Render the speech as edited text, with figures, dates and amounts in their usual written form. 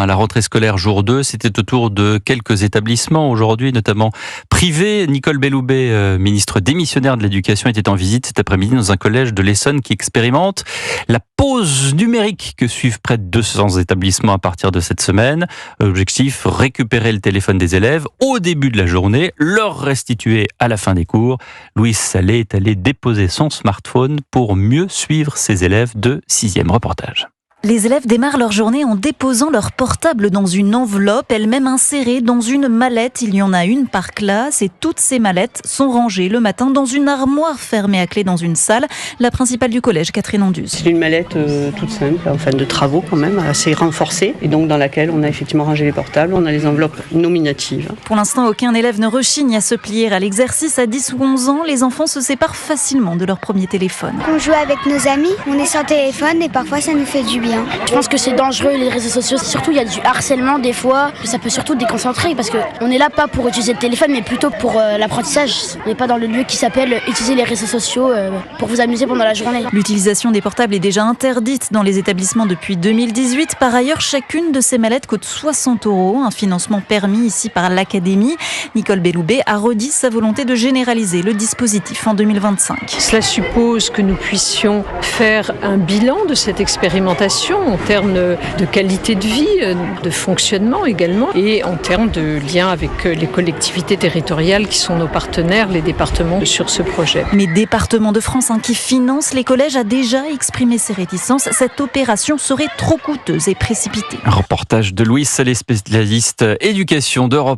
La rentrée scolaire jour 2, c'était au tour de quelques établissements aujourd'hui, notamment privés. Nicole Belloubet, ministre démissionnaire de l'Éducation, était en visite cet après-midi dans un collège de l'Essonne qui expérimente la pause numérique que suivent près de 200 établissements à partir de cette semaine. Objectif, récupérer le téléphone des élèves au début de la journée, leur restituer à la fin des cours. Louise Salé est allée déposer son smartphone pour mieux suivre ses élèves de 6e. Reportage. Les élèves démarrent leur journée en déposant leur portable dans une enveloppe, elle-même insérée dans une mallette. Il y en a une par classe et toutes ces mallettes sont rangées le matin dans une armoire fermée à clé dans une salle. La principale du collège, Catherine Anduz. C'est une mallette toute simple, enfin de travaux quand même, assez renforcée, et donc dans laquelle on a effectivement rangé les portables, on a les enveloppes nominatives. Pour l'instant, aucun élève ne rechigne à se plier à l'exercice. À 10 ou 11 ans, les enfants se séparent facilement de leur premier téléphone. On joue avec nos amis, on est sans téléphone et parfois ça nous fait du bien. Je pense que c'est dangereux les réseaux sociaux, surtout il y a du harcèlement des fois, ça peut surtout déconcentrer parce qu'on est là pas pour utiliser le téléphone mais plutôt pour l'apprentissage. On n'est pas dans le lieu qui s'appelle utiliser les réseaux sociaux pour vous amuser pendant la journée. L'utilisation des portables est déjà interdite dans les établissements depuis 2018. Par ailleurs, chacune de ces mallettes coûte 60 €, un financement permis ici par l'Académie. Nicole Belloubet a redit sa volonté de généraliser le dispositif en 2025. Cela suppose que nous puissions faire un bilan de cette expérimentation en termes de qualité de vie, de fonctionnement également, et en termes de lien avec les collectivités territoriales qui sont nos partenaires, les départements, sur ce projet. Mais Département de France, qui finance les collèges, a déjà exprimé ses réticences. Cette opération serait trop coûteuse et précipitée. Un reportage de Louise Salé, spécialiste éducation d'Europe.